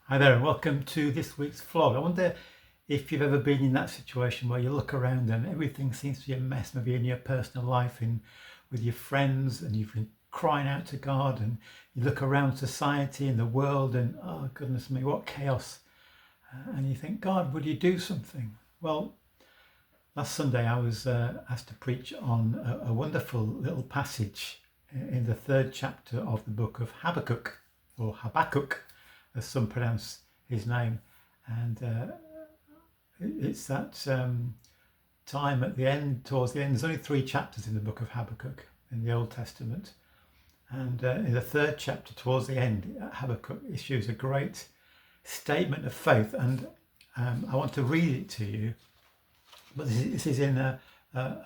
Hi there, and welcome to this week's vlog. I wonder if you've ever been in that situation where you look around and everything seems to be a mess, maybe in your personal life, with your friends, and you've been crying out to God, and you look around society and the world, and oh goodness me, what chaos! And you think, God, would you do something? Well, last Sunday I was asked to preach on a wonderful little passage in the third chapter of the book of Habakkuk, or Habakkuk, as some pronounce his name. And it's that time at the end, towards the end. There's only 3 chapters in the book of Habakkuk in the Old Testament. And in the third chapter, towards the end, Habakkuk issues a great statement of faith. And I want to read it to you. But this is in a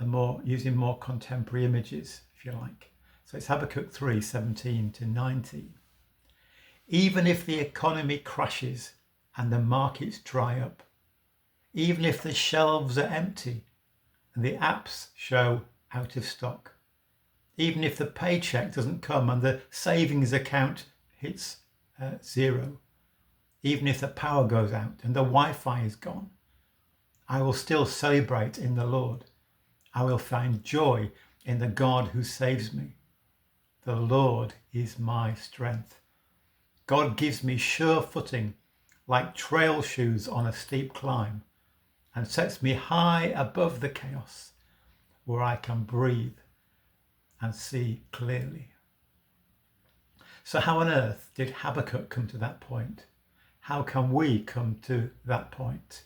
more, using more contemporary images, if you like. So it's Habakkuk 3:17 to 19. Even if the economy crashes and the markets dry up, even if the shelves are empty and the apps show out of stock, even if the paycheck doesn't come and the savings account hits 0, even if the power goes out and the Wi-Fi is gone, I will still celebrate in the Lord. I will find joy in the God who saves me. The Lord is my strength. God gives me sure footing like trail shoes on a steep climb, and sets me high above the chaos where I can breathe and see clearly. So how on earth did Habakkuk come to that point? How can we come to that point?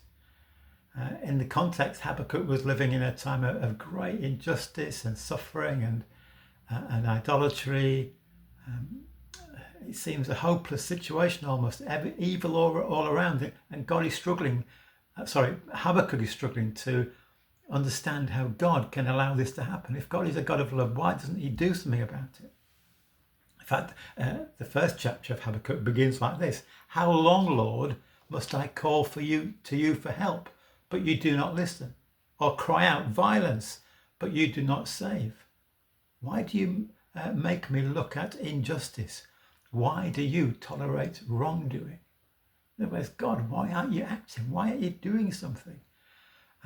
In the context, Habakkuk was living in a time of great injustice and suffering and idolatry. It seems a hopeless situation almost, evil all around it, and God is struggling, Habakkuk is struggling to understand how God can allow this to happen. If God is a God of love, why doesn't he do something about it? In fact, the first chapter of Habakkuk begins like this: How long, Lord, must I call to you for help, but you do not listen, or cry out violence, but you do not save? Why do you make me look at injustice? Why do you tolerate wrongdoing? In other words, God, why aren't you acting? Why aren't you doing something?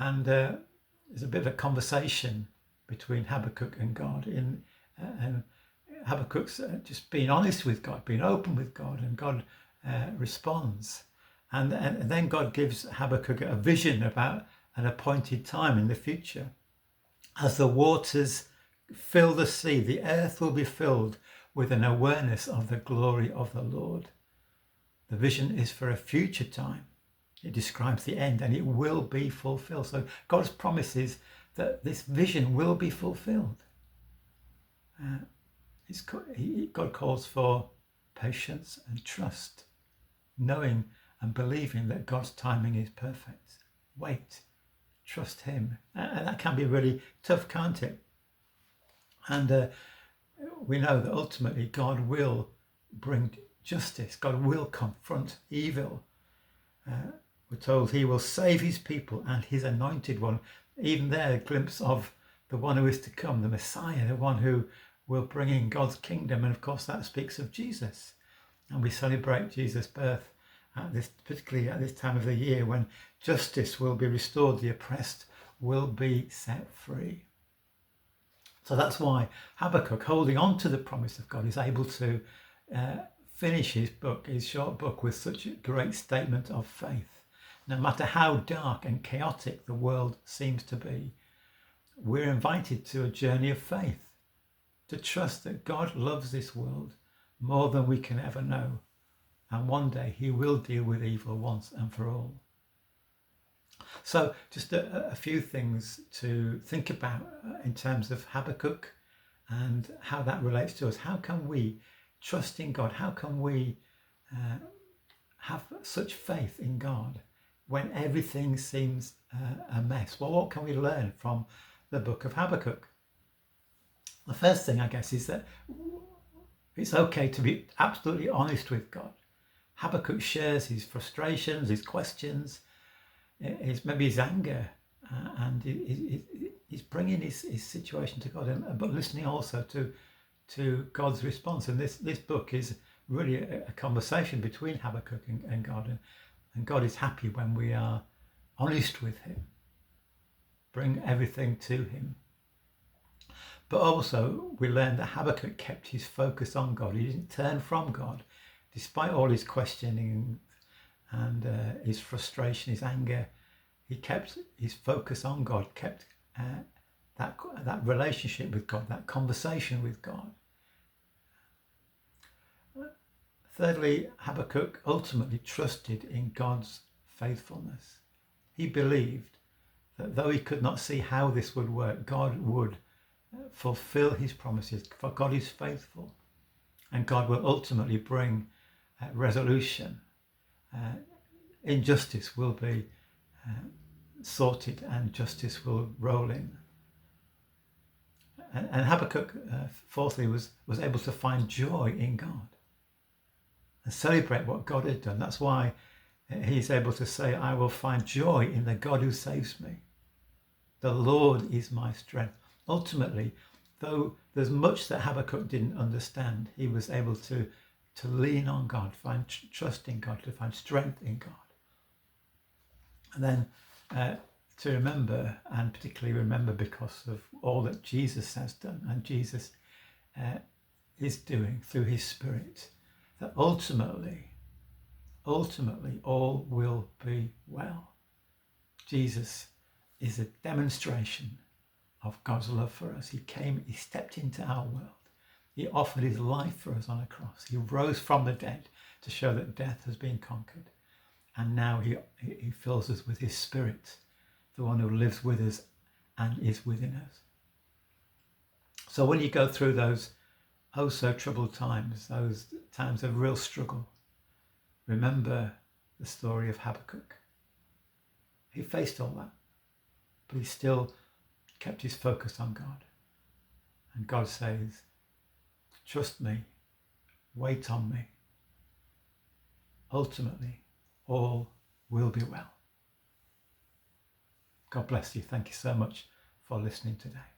And there's a bit of a conversation between Habakkuk and God. And Habakkuk's just being honest with God, being open with God, and God responds. And then God gives Habakkuk a vision about an appointed time in the future. As the waters fill the sea, the earth will be filled with an awareness of the glory of the Lord. The vision is for a future time. It describes the end, and it will be fulfilled. So God's promises that this vision will be fulfilled. God calls for patience and trust, knowing and believing that God's timing is perfect. Wait, trust him. And that can be really tough, can't it? And we know that ultimately God will bring justice. God will confront evil. We're told he will save his people and his anointed one. Even there, a glimpse of the one who is to come, the Messiah, the one who will bring in God's kingdom. And of course, that speaks of Jesus. And we celebrate Jesus' birth particularly at this time of the year, when justice will be restored, the oppressed will be set free. So that's why Habakkuk, holding on to the promise of God, is able to finish his short book, with such a great statement of faith. No matter how dark and chaotic the world seems to be, we're invited to a journey of faith, to trust that God loves this world more than we can ever know, and one day he will deal with evil once and for all. So just a few things to think about in terms of Habakkuk and how that relates to us. How can we trust in God? How can we have such faith in God when everything seems a mess? Well, what can we learn from the book of Habakkuk? The first thing, I guess, is that it's okay to be absolutely honest with God. Habakkuk shares his frustrations, his questions, maybe his anger, and he's bringing his situation to God, but listening also to God's response. And this book is really a conversation between Habakkuk and God. And God is happy when we are honest with him, bring everything to him. But also we learn that Habakkuk kept his focus on God. He didn't turn from God, despite all his questioning and his frustration, his anger. He kept his focus on God, kept that relationship with God, that conversation with God. Thirdly, Habakkuk ultimately trusted in God's faithfulness. He believed that though he could not see how this would work, God would fulfill his promises, for God is faithful, and God will ultimately bring resolution. Injustice will be sorted and justice will roll in. And Habakkuk, fourthly, was able to find joy in God and celebrate what God had done. That's why he's able to say, I will find joy in the God who saves me. The Lord is my strength. Ultimately, though there's much that Habakkuk didn't understand, he was able to lean on God, find trust in God, to find strength in God. And then to remember, and particularly remember because of all that Jesus has done and Jesus is doing through his Spirit, that ultimately all will be well. Jesus is a demonstration of God's love for us. He came, he stepped into our world. He offered his life for us on a cross. He rose from the dead to show that death has been conquered. And now he fills us with his Spirit, the one who lives with us and is within us. So when you go through those oh so troubled times, those times of real struggle, remember the story of Habakkuk. He faced all that, but he still kept his focus on God. And God says, trust me, wait on me. Ultimately, all will be well. God bless you. Thank you so much for listening today.